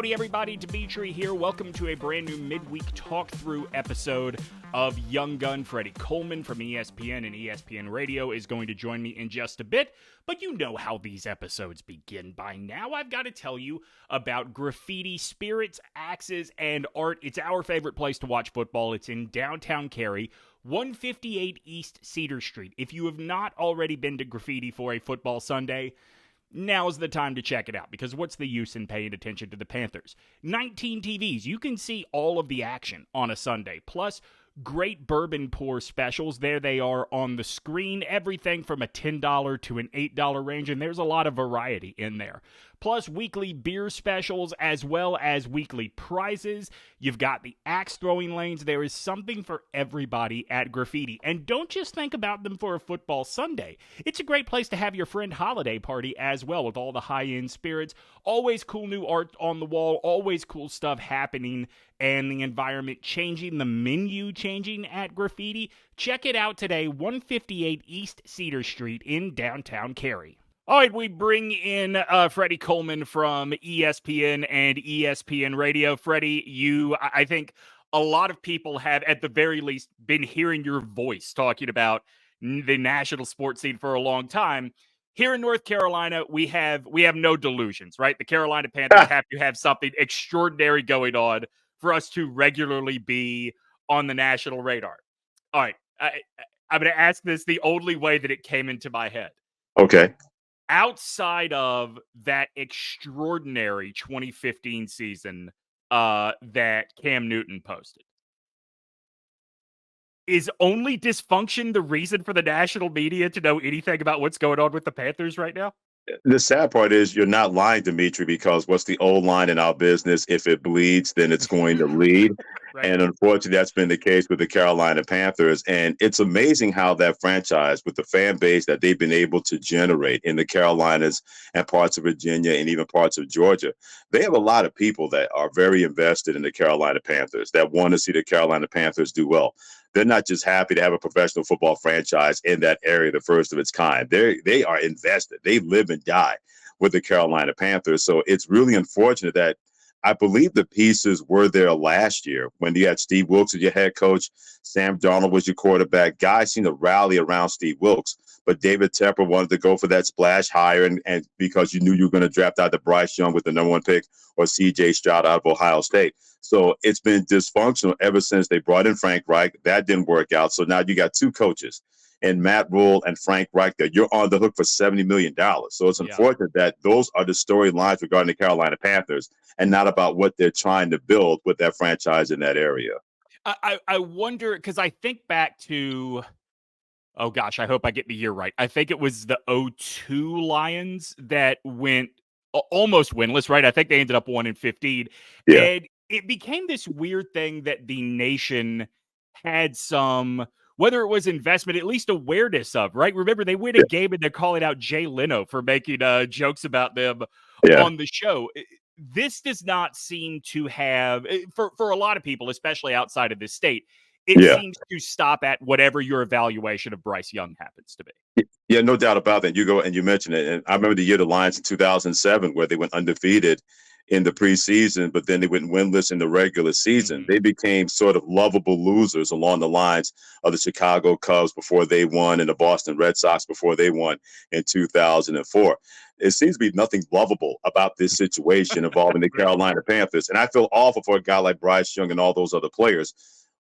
Howdy, everybody. Demetri here. Welcome to a brand new Mid-Week Talkthrough episode of Young Gun. Freddie Coleman from ESPN and ESPN Radio is going to join me in just a bit, but you know how these episodes begin by now. I've got to tell you about Graffiti, Spirits, Axes, and Art. It's our favorite place to watch football. It's in downtown Cary, 158 East Cedar Street. If you have not already been to Graffiti for a football Sunday, now's the time to check it out, because what's the use in paying attention to the Panthers? 19 TVs. You can see all of the action on a Sunday. Plus, great bourbon pour specials. There they are on the screen. Everything from a $10 to an $8 range, and there's a lot of variety in there. Plus, weekly beer specials as well as weekly prizes. You've got the axe throwing lanes. There is something for everybody at Graffiti. And don't just think about them for a football Sunday. It's a great place to have your friend holiday party as well, with all the high-end spirits. Always cool new art on the wall. Always cool stuff happening, and the environment changing, the menu changing at Graffiti. Check it out today, 158 East Cedar Street in downtown Cary. All right, we bring in Freddie Coleman from ESPN and ESPN Radio. Freddie, I think a lot of people have, at the very least, been hearing your voice talking about the national sports scene for a long time. Here in North Carolina, we have no delusions, right? The Carolina Panthers have to have something extraordinary going on for us to regularly be on the national radar. All right, I'm going to ask this the only way that it came into my head. Okay. Outside of that extraordinary 2015 season that Cam Newton posted, is only dysfunction the reason for the national media to know anything about what's going on with the Panthers right now? The sad part is you're not lying, Demetri, because what's the old line in our business? If it bleeds, then it's going to lead. Right. And unfortunately, that's been the case with the Carolina Panthers. And it's amazing how that franchise, with the fan base that they've been able to generate in the Carolinas and parts of Virginia and even parts of Georgia, they have a lot of people that are very invested in the Carolina Panthers, that want to see the Carolina Panthers do well. They're not just happy to have a professional football franchise in that area, the first of its kind. They are invested. They live and die with the Carolina Panthers. So it's really unfortunate that I believe the pieces were there last year when you had Steve Wilks as your head coach, Sam Darnold was your quarterback. Guys seem to rally around Steve Wilks, but David Tepper wanted to go for that splash hire, and because you knew you were going to draft either BryceYoung with the number one pick or C.J. Stroud out of Ohio State. So it's been dysfunctional ever since they brought in Frank Reich. That didn't work out. So now you got two coaches, and Matt Rule and Frank Reich, that you're on the hook for $70 million. So it's unfortunate that those are the storylines regarding the Carolina Panthers and not about what they're trying to build with that franchise in that area. I wonder, because I think back to, oh gosh, I hope I get the year right. I think it was the 2002 Lions that went almost winless, right? I think they ended up 1-15. Yeah. And it became this weird thing that the nation had some, whether it was investment, at least awareness of, right? Remember, they win a game and they're calling out Jay Leno for making jokes about them on the show. This does not seem to have, for a lot of people, especially outside of this state, it seems to stop at whatever your evaluation of BryceYoung happens to be. Yeah, no doubt about that. You go and you mentioned it. And I remember the year the Lions in 2007, where they went undefeated in the preseason, but then they went winless in the regular season. They became sort of lovable losers along the lines of the Chicago Cubs before they won and the Boston Red Sox before they won in 2004. It seems to be nothing lovable about this situation involving the Carolina Panthers. And I feel awful for a guy like BryceYoung and all those other players.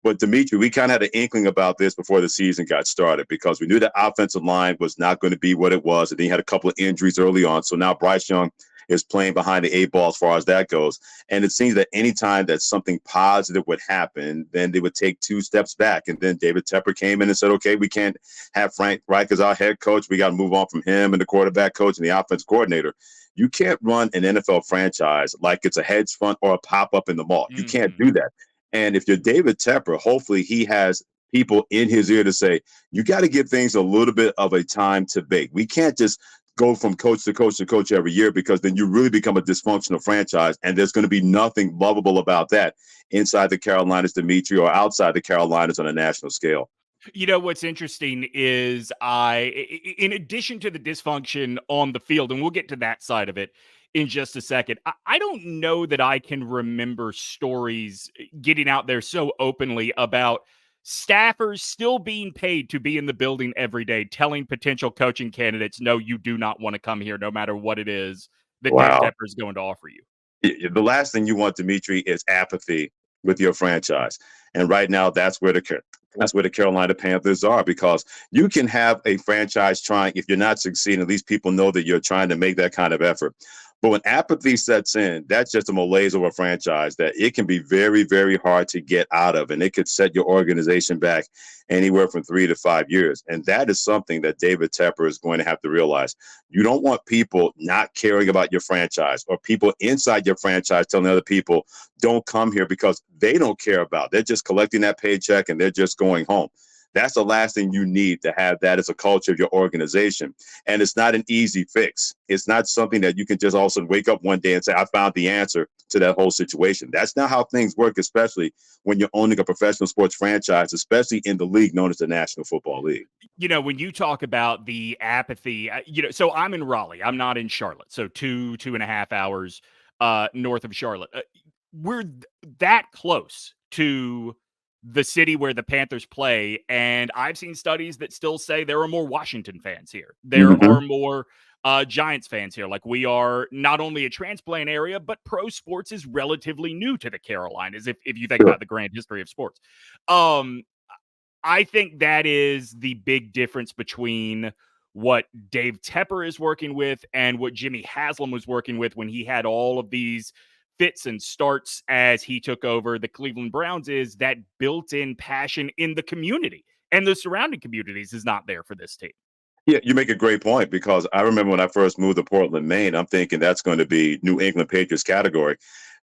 But Demetri, we kind of had an inkling about this before the season got started, because we knew the offensive line was not going to be what it was. And then he had a couple of injuries early on. So now BryceYoung is playing behind the eight ball as far as that goes. And it seems that anytime that something positive would happen, then they would take two steps back. And then David Tepper came in and said, okay, we can't have Frank Reich as our head coach. We got to move on from him and the quarterback coach and the offense coordinator. You can't run an NFL franchise like it's a hedge fund or a pop-up in the mall. You can't do that. And if you're David Tepper, hopefully he has people in his ear to say, you got to give things a little bit of a time to bake. We can't just go from coach to coach to coach every year, because then you really become a dysfunctional franchise, and there's going to be nothing lovable about that inside the Carolinas, Demetri, or outside the Carolinas on a national scale. You know, what's interesting is in addition to the dysfunction on the field, and we'll get to that side of it in just a second, I don't know that I can remember stories getting out there so openly about staffers still being paid to be in the building every day, telling potential coaching candidates, no, you do not want to come here, no matter what it is that Dave Wow. Tepper is going to offer you. The last thing you want, Demetri, is apathy with your franchise. And right now, that's where the Carolina Panthers are, because you can have a franchise trying, if you're not succeeding, at least people know that you're trying to make that kind of effort. But when apathy sets in, that's just a malaise of a franchise that it can be very, very hard to get out of. And it could set your organization back anywhere from 3 to 5 years. And that is something that David Tepper is going to have to realize. You don't want people not caring about your franchise, or people inside your franchise telling other people, don't come here, because they don't care about it. They're just collecting that paycheck and they're just going home. That's the last thing you need, to have that as a culture of your organization. And it's not an easy fix. It's not something that you can just all of a sudden wake up one day and say, I found the answer to that whole situation. That's not how things work, especially when you're owning a professional sports franchise, especially in the league known as the National Football League. You know, when you talk about the apathy, so I'm in Raleigh. I'm not in Charlotte. So 2.5 hours north of Charlotte. We're that close to the city where the Panthers play. And I've seen studies that still say there are more Washington fans here. There are more Giants fans here. Like, we are not only a transplant area, but pro sports is relatively new to the Carolinas, if you think about the grand history of sports. I think that is the big difference between what Dave Tepper is working with and what Jimmy Haslam was working with when he had all of these fits and starts as he took over the Cleveland Browns, is that built-in passion in the community, and the surrounding communities is not there for this team. Yeah, you make a great point, because I remember when I first moved to Portland, Maine, I'm thinking that's going to be New England Patriots category.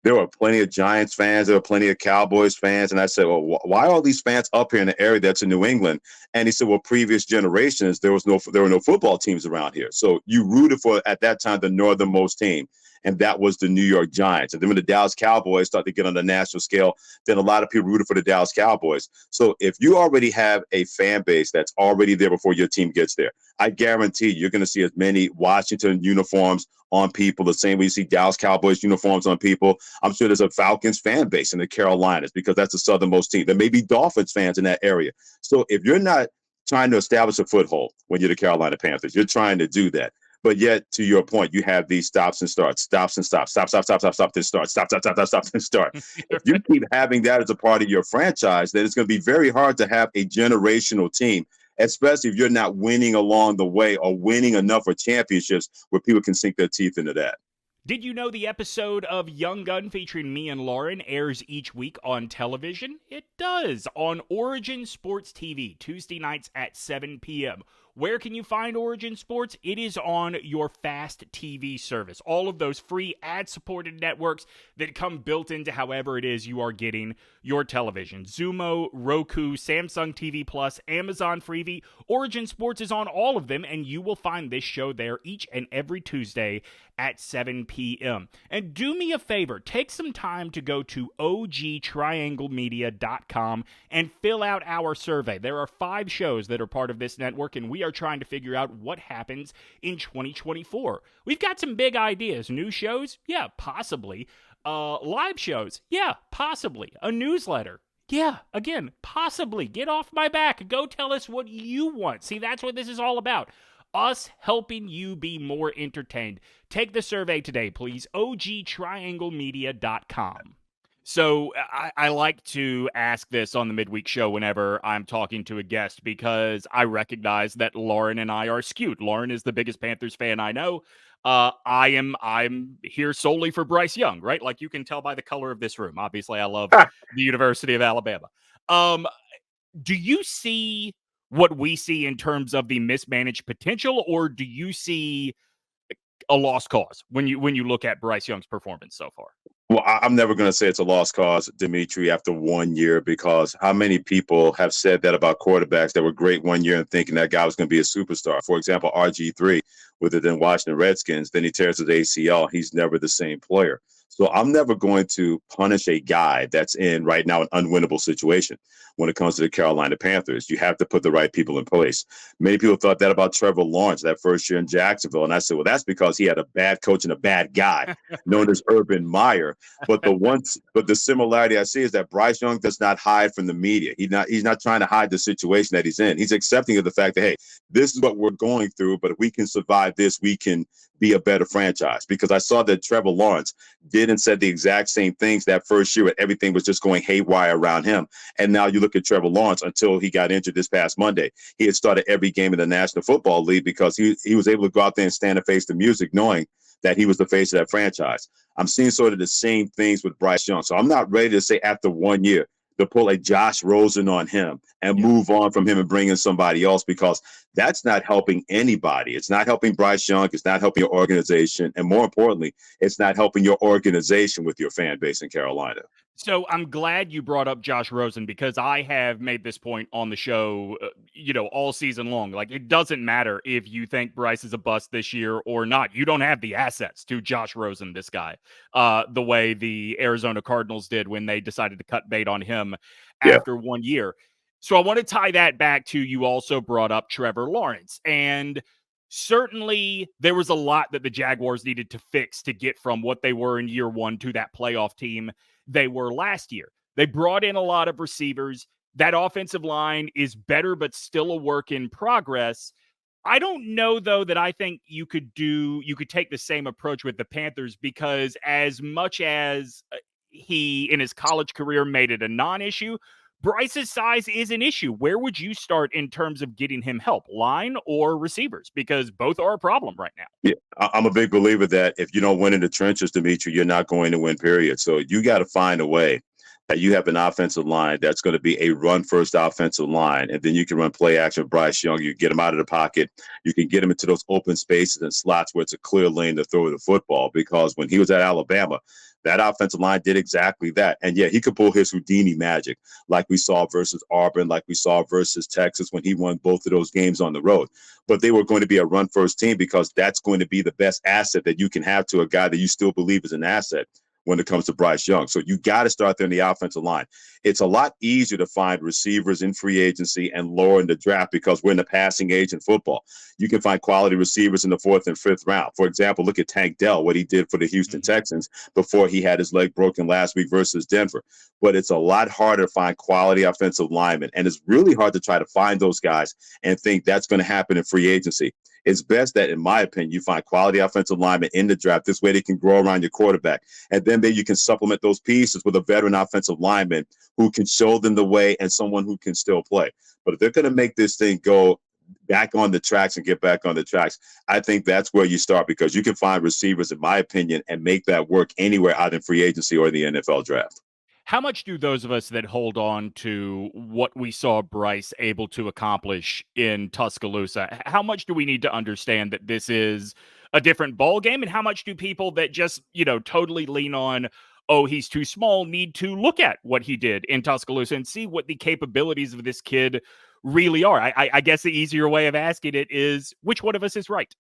There were plenty of Giants fans. There were plenty of Cowboys fans. And I said, well, why are all these fans up here in the area that's in New England? And he said, well, previous generations, there were no football teams around here. So you rooted for, at that time, the northernmost team. And that was the New York Giants. And then when the Dallas Cowboys started to get on the national scale, then a lot of people rooted for the Dallas Cowboys. So if you already have a fan base that's already there before your team gets there, I guarantee you're going to see as many Washington uniforms on people, the same way you see Dallas Cowboys uniforms on people. I'm sure there's a Falcons fan base in the Carolinas, because that's the southernmost team. There may be Dolphins fans in that area. So if you're not trying to establish a foothold when you're the Carolina Panthers, you're trying to do that. But yet, to your point, you have these stops and starts, stops and stops, stop, stop, stop, stop, stop, then start, stop, stop, stop, stop, stop, then start. If you keep having that as a part of your franchise, then it's going to be very hard to have a generational team, especially if you're not winning along the way, or winning enough for championships where people can sink their teeth into that. Did you know the episode of Young Gun featuring me and Lauren airs each week on television? It does, on Origin Sports TV, Tuesday nights at 7 p.m. Where can you find Origin Sports? It is on your Fast TV service. All of those free ad-supported networks that come built into however it is you are getting your television. Xumo, Roku, Samsung TV Plus, Amazon Freevee. Origin Sports is on all of them, and you will find this show there each and every Tuesday at 7 p.m. And do me a favor, take some time to go to ogtrianglemedia.com and fill out our survey. There are 5 shows that are part of this network, and we are trying to figure out what happens in 2024. We've got some big ideas. New shows? Yeah, possibly. Live shows? Yeah, possibly. A newsletter? Yeah, again, possibly. Get off my back. Go tell us what you want. See, that's what this is all about. Us helping you be more entertained. Take the survey today, please. ogtrianglemedia.com. So I like to ask this on the midweek show whenever I'm talking to a guest, because I recognize that Lauren and I are skewed. Lauren is the biggest Panthers fan I know. I'm here solely for BryceYoung, right? Like, you can tell by the color of this room. Obviously, I love the University of Alabama. Do you see what we see in terms of the mismanaged potential, or do you see a lost cause when you look at BryceYoung's performance so far? Well, I'm never going to say it's a lost cause, Demetri, after 1 year, because how many people have said that about quarterbacks that were great 1 year and thinking that guy was going to be a superstar? For example, RG3, with it in Washington Redskins, then he tears his ACL. He's never the same player. So I'm never going to punish a guy that's in right now an unwinnable situation when it comes to the Carolina Panthers. You have to put the right people in place. Many people thought that about Trevor Lawrence that first year in Jacksonville. And I said, well, that's because he had a bad coach and a bad guy known as Urban Meyer. But the similarity I see is that Bryce Young does not hide from the media. He's not trying to hide the situation that he's in. He's accepting of the fact that, hey, this is what we're going through, but if we can survive this, we can be a better franchise. Because I saw that Trevor Lawrence did and said the exact same things that first year when everything was just going haywire around him. And now you look at Trevor Lawrence until he got injured this past Monday. He had started every game in the National Football League because he was able to go out there and stand and face the music knowing that he was the face of that franchise. I'm seeing sort of the same things with Bryce Young. So I'm not ready to say after 1 year to pull a Josh Rosen on him and move on from him and bring in somebody else, because that's not helping anybody. It's not helping Bryce Young. It's not helping your organization. And more importantly, it's not helping your organization with your fan base in Carolina. So I'm glad you brought up Josh Rosen, because I have made this point on the show, all season long. Like, it doesn't matter if you think Bryce is a bust this year or not. You don't have the assets to Josh Rosen, this guy, the way the Arizona Cardinals did when they decided to cut bait on him after 1 year. So I want to tie that back to, you also brought up Trevor Lawrence. And certainly there was a lot that the Jaguars needed to fix to get from what they were in year one to that playoff team they were last year. They brought in a lot of receivers. That offensive line is better, but still a work in progress. I don't know, though, that I think you could take the same approach with the Panthers, because as much as he in his college career made it a non-issue, Bryce's size is an issue. Where would you start in terms of getting him help, line or receivers? Because both are a problem right now. Yeah, I'm a big believer that if you don't win in the trenches, Demetri, you're not going to win, period. So you got to find a way that you have an offensive line that's going to be a run-first offensive line, and then you can run play action with Bryce Young. You get him out of the pocket. You can get him into those open spaces and slots where it's a clear lane to throw the football, because when he was at Alabama, that offensive line did exactly that. And yeah, he could pull his Houdini magic like we saw versus Auburn, like we saw versus Texas when he won both of those games on the road. But they were going to be a run-first team, because that's going to be the best asset that you can have to a guy that you still believe is an asset when it comes to Bryce Young. So you got to start there in the offensive line. It's a lot easier to find receivers in free agency and lower in the draft, because we're in the passing age in football. You can find quality receivers in the 4th and 5th round. For example, look at Tank Dell, what he did for the Houston Texans before he had his leg broken last week versus Denver. But it's a lot harder to find quality offensive linemen, and it's really hard to try to find those guys and think that's going to happen in free agency. It's best that, in my opinion, you find quality offensive linemen in the draft. This way they can grow around your quarterback. And then maybe you can supplement those pieces with a veteran offensive lineman who can show them the way and someone who can still play. But if they're going to make this thing go back on the tracks and get back on the tracks, I think that's where you start, because you can find receivers, in my opinion, and make that work anywhere out in free agency or the NFL draft. How much do those of us that hold on to what we saw Bryce able to accomplish in Tuscaloosa, how much do we need to understand that this is a different ball game? And how much do people that just, totally lean on, oh, he's too small, need to look at what he did in Tuscaloosa and see what the capabilities of this kid really are? I guess the easier way of asking it is, which one of us is right?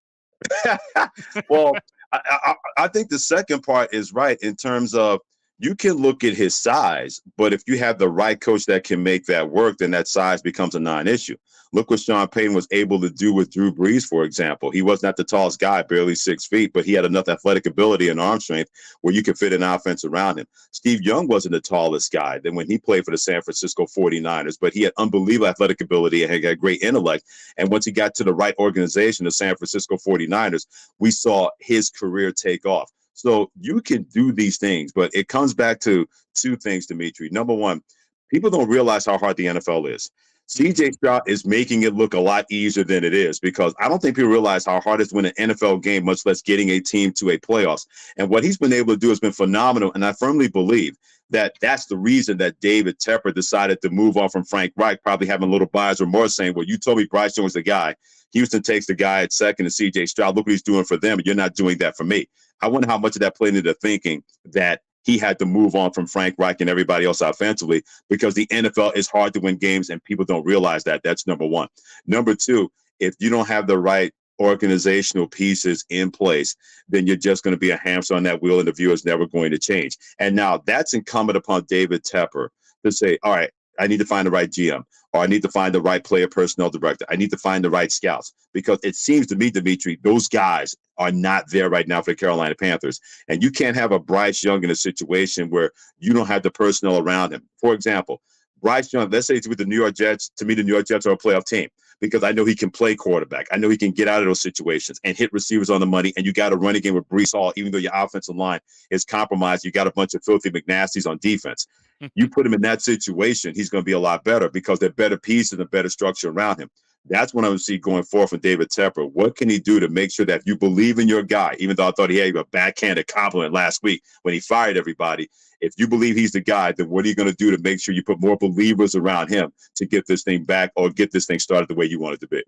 Well, I think the second part is right, in terms of, you can look at his size, but if you have the right coach that can make that work, then that size becomes a non-issue. Look what Sean Payton was able to do with Drew Brees, for example. He was not the tallest guy, barely 6 feet, but he had enough athletic ability and arm strength where you could fit an offense around him. Steve Young wasn't the tallest guy than when he played for the San Francisco 49ers, but he had unbelievable athletic ability and had great intellect. And once he got to the right organization, the San Francisco 49ers, we saw his career take off. So you can do these things, but it comes back to two things, Demetri. Number one, people don't realize how hard the NFL is. CJ Stroud is making it look a lot easier than it is, because I don't think people realize how hard it is to win an NFL game, much less getting a team to a playoffs. And what he's been able to do has been phenomenal. And I firmly believe that that's the reason that David Tepper decided to move on from Frank Reich, probably having a little buyer's remorse, saying, well, you told me Bryce Young was the guy. Houston takes the guy at second and CJ Stroud. Look what he's doing for them. And you're not doing that for me. I wonder how much of that played into thinking that he had to move on from Frank Reich and everybody else offensively, because the NFL is hard to win games and people don't realize that. That's number one. Number two, if you don't have the right organizational pieces in place, then you're just going to be a hamster on that wheel and the view is never going to change. And now that's incumbent upon David Tepper to say, all right, I need to find the right GM, or I need to find the right player personnel director. I need to find the right scouts, because it seems to me, Demetri, those guys are not there right now for the Carolina Panthers. And you can't have a BryceYoung in a situation where you don't have the personnel around him. For example, BryceYoung, let's say it's with the New York Jets. To me, the New York Jets are a playoff team because I know he can play quarterback. I know he can get out of those situations and hit receivers on the money. And you got a running game with Breece Hall, even though your offensive line is compromised. You got a bunch of filthy McNasties on defense. You put him in that situation, he's going to be a lot better because they're better pieces and better structure around him. That's what I would see going forward from David Tepper. What can he do to make sure that you believe in your guy, even though I thought he had a backhanded compliment last week when he fired everybody? If you believe he's the guy, then what are you going to do to make sure you put more believers around him to get this thing back or get this thing started the way you want it to be?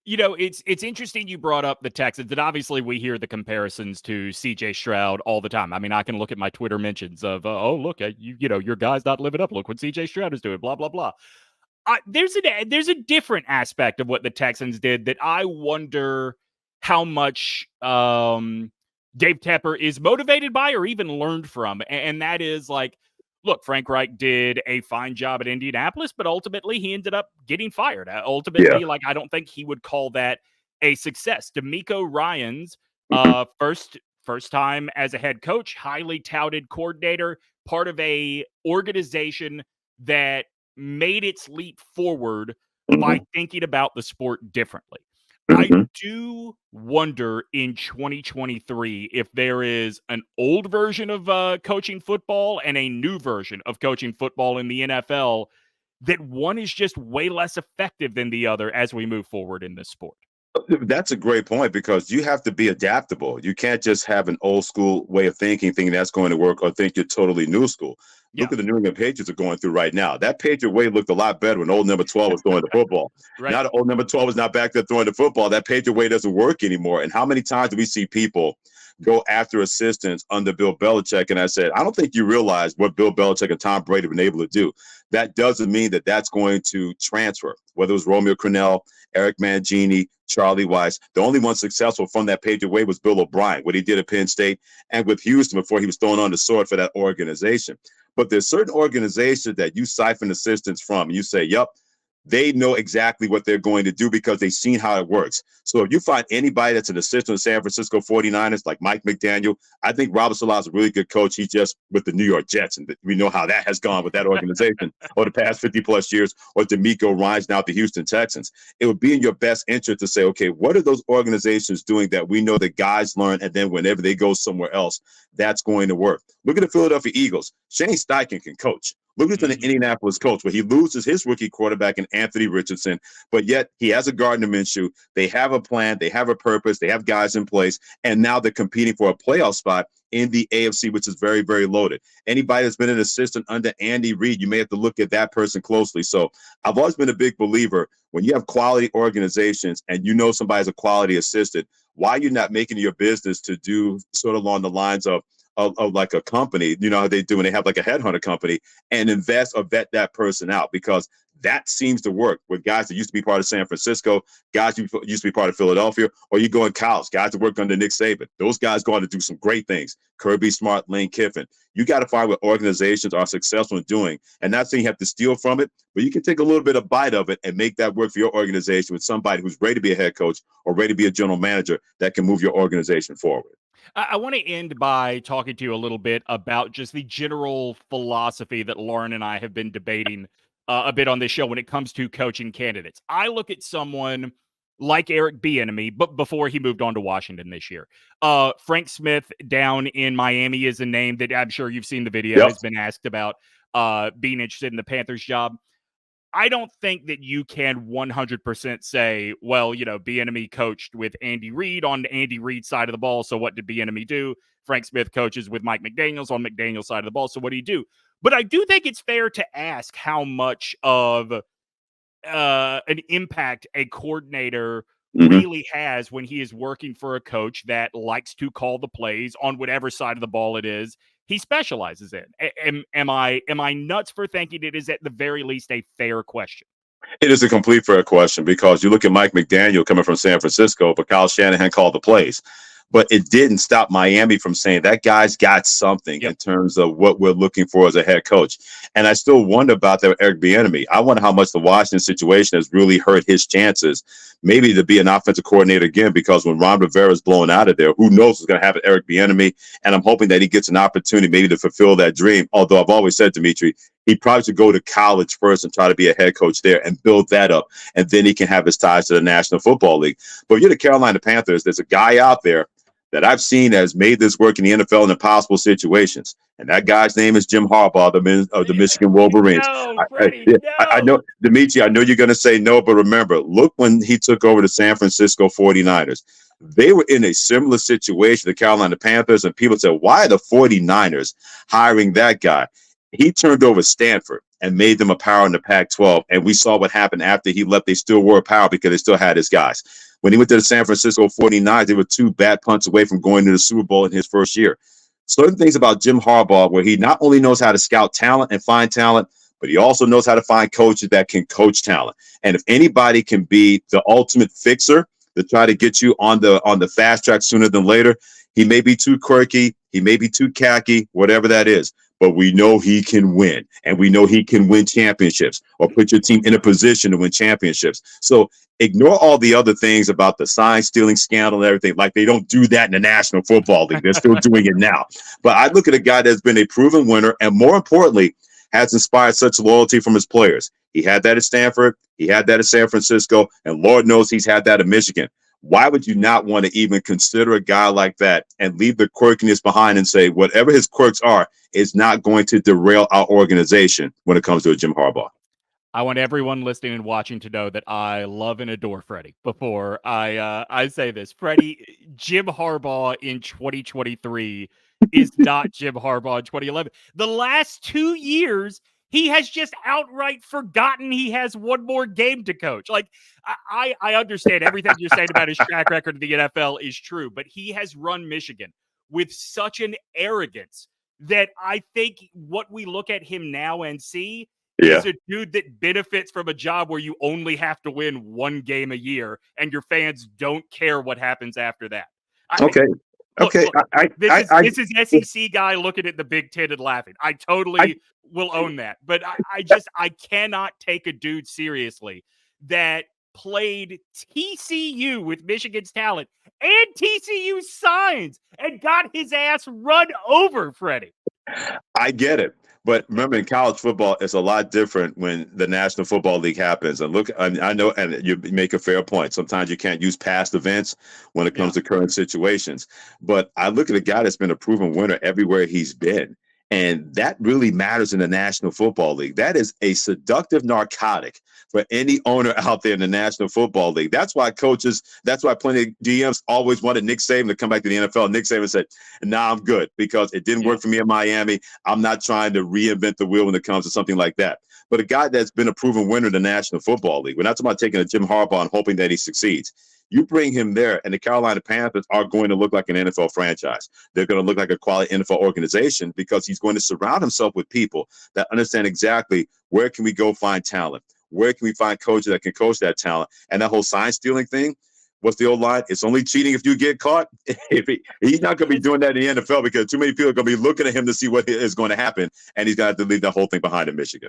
You know, it's interesting you brought up the Texans, and obviously we hear the comparisons to C.J. Stroud all the time. I mean, I can look at my Twitter mentions of, oh, look, you know, your guy's not living up. Look what C.J. Stroud is doing, blah, blah, blah. There's a different aspect of what the Texans did that I wonder how much Dave Tepper is motivated by or even learned from, and that is like, look, Frank Reich did a fine job at Indianapolis, but ultimately he ended up getting fired. Ultimately, like, I don't think he would call that a success. DeMeco Ryans, first time as a head coach, highly touted coordinator, part of a organization that made its leap forward by thinking about the sport differently. I do wonder in 2023 if there is an old version of coaching football and a new version of coaching football in the NFL, that one is just way less effective than the other as we move forward in this sport. That's a great point, because you have to be adaptable. You can't just have an old school way of thinking that's going to work, or think you're totally new school. Yeah. Look at the New England Patriots are going through right now. That Patriot way looked a lot better when old number 12 was throwing the football. Right. Now the old number 12 is not back there throwing the football. That Patriot way doesn't work anymore. And how many times do we see people go after assistants under Bill Belichick? And I said, I don't think you realize what Bill Belichick and Tom Brady have been able to do. That doesn't mean that that's going to transfer, whether it was Romeo Crennel, Eric Mangini, Charlie Weiss. The only one successful from that Patriot way was Bill O'Brien, what he did at Penn State and with Houston before he was thrown on the sword for that organization. But there's certain organizations that you siphon assistance from, and you say, yep, they know exactly what they're going to do because they've seen how it works. So if you find anybody that's an assistant to San Francisco 49ers, like Mike McDaniel, I think Robert Saleh is a really good coach. He's just with the New York Jets, and we know how that has gone with that organization over the past 50 plus years, or DeMeco Ryans now at the Houston Texans. It would be in your best interest to say, okay, what are those organizations doing that we know the guys learn, and then whenever they go somewhere else, that's going to work. Look at the Philadelphia Eagles. Shane Steichen can coach. Look at the Indianapolis coach, where he loses his rookie quarterback in Anthony Richardson, but yet he has a Gardner Minshew. They have a plan. They have a purpose. They have guys in place. And now they're competing for a playoff spot in the AFC, which is very, very loaded. Anybody that's been an assistant under Andy Reid, you may have to look at that person closely. So I've always been a big believer, when you have quality organizations and you know somebody's a quality assistant, why you're not making it your business to do sort of along the lines of like a company, you know how they do when they have like a headhunter company, and invest or vet that person out, because that seems to work with guys that used to be part of San Francisco, guys who used to be part of Philadelphia, or you go in college, guys that work under Nick Saban. Those guys go on to do some great things. Kirby Smart, Lane Kiffin. You got to find what organizations are successful in doing, and not saying you have to steal from it, but you can take a little bit of bite of it and make that work for your organization with somebody who's ready to be a head coach or ready to be a general manager that can move your organization forward. I want to end by talking to you a little bit about just the general philosophy that Lauren and I have been debating a bit on this show when it comes to coaching candidates. I look at someone like Eric Bieniemy, but before he moved on to Washington this year. Frank Smith down in Miami is a name that I'm sure you've seen the video, has been asked about being interested in the Panthers job. I don't think that you can 100% say, well, you know, Bieniemy coached with Andy Reid on Andy Reid's side of the ball. So what did Bieniemy do? Frank Smith coaches with Mike McDaniels on McDaniel's side of the ball. So what do you do? But I do think it's fair to ask how much of an impact a coordinator really has when he is working for a coach that likes to call the plays on whatever side of the ball it is he specializes in. Am I nuts for thinking it is at the very least a fair question? It is a complete fair question because you look at Mike McDaniel coming from San Francisco, but Kyle Shanahan called the plays. But it didn't stop Miami from saying that guy's got something Yep. in terms of what we're looking for as a head coach. And I still wonder about that with Eric Bieniemy. I wonder how much the Washington situation has really hurt his chances, maybe to be an offensive coordinator again, because when Ron Rivera is blown out of there, who knows what's going to happen to Eric Bieniemy? And I'm hoping that he gets an opportunity maybe to fulfill that dream. Although I've always said, Demetri, he probably should go to college first and try to be a head coach there and build that up. And then he can have his ties to the National Football League. But you're the Carolina Panthers. There's a guy out there that I've seen has made this work in the NFL in impossible situations. And that guy's name is Jim Harbaugh of the Michigan Wolverines. No, Freddie, no. I know, Demetri, I know you're going to say no, but remember, look when he took over the San Francisco 49ers. They were in a similar situation, the Carolina Panthers, and people said, why are the 49ers hiring that guy? He turned over Stanford and made them a power in the Pac-12. And we saw what happened after he left. They still were a power because they still had his guys. When he went to the San Francisco 49ers, they were 2 bad punts away from going to the Super Bowl in his first year. Certain things about Jim Harbaugh, where he not only knows how to scout talent and find talent, but he also knows how to find coaches that can coach talent. And if anybody can be the ultimate fixer to try to get you on the fast track sooner than later, he may be too quirky, he may be too cocky, whatever that is. But we know he can win, and we know he can win championships or put your team in a position to win championships. So ignore all the other things about the sign stealing scandal and everything. Like they don't do that in the National Football League. They're still doing it now. But I look at a guy that's been a proven winner and more importantly, has inspired such loyalty from his players. He had that at Stanford. He had that at San Francisco. And Lord knows he's had that at Michigan. Why would you not want to even consider a guy like that and leave the quirkiness behind and say whatever his quirks are is not going to derail our organization when it comes to a Jim Harbaugh? I want everyone listening and watching to know that I love and adore Freddie. Before I say this, Freddie, Jim Harbaugh in 2023 is not Jim Harbaugh in 2011. The last 2 years, he has just outright forgotten he has one more game to coach. Like, I understand everything you're saying about his track record in the NFL is true, but he has run Michigan with such an arrogance that I think what we look at him now and see is a dude that benefits from a job where you only have to win one game a year and your fans don't care what happens after that. Look, this is SEC guy looking at the Big Ten and laughing. I totally will own that. But I cannot take a dude seriously that played TCU with Michigan's talent and TCU signs and got his ass run over, Freddie. I get it. But remember, in college football, it's a lot different when the National Football League happens. And look, I know, and you make a fair point. Sometimes you can't use past events when it comes to current situations. But I look at a guy that's been a proven winner everywhere he's been. And that really matters in the National Football League. That is a seductive narcotic for any owner out there in the National Football League. That's why plenty of DMs always wanted Nick Saban to come back to the NFL. Nick Saban said, nah, I'm good because it didn't work for me in Miami. I'm not trying to reinvent the wheel when it comes to something like that. But a guy that's been a proven winner in the National Football League, we're not talking about taking a Jim Harbaugh and hoping that he succeeds. You bring him there, and the Carolina Panthers are going to look like an NFL franchise. They're going to look like a quality NFL organization because he's going to surround himself with people that understand exactly where can we go find talent, where can we find coaches that can coach that talent, and that whole sign stealing thing. What's the old line? It's only cheating if you get caught. He's not going to be doing that in the NFL because too many people are going to be looking at him to see what is going to happen, and he's going to have to leave that whole thing behind in Michigan.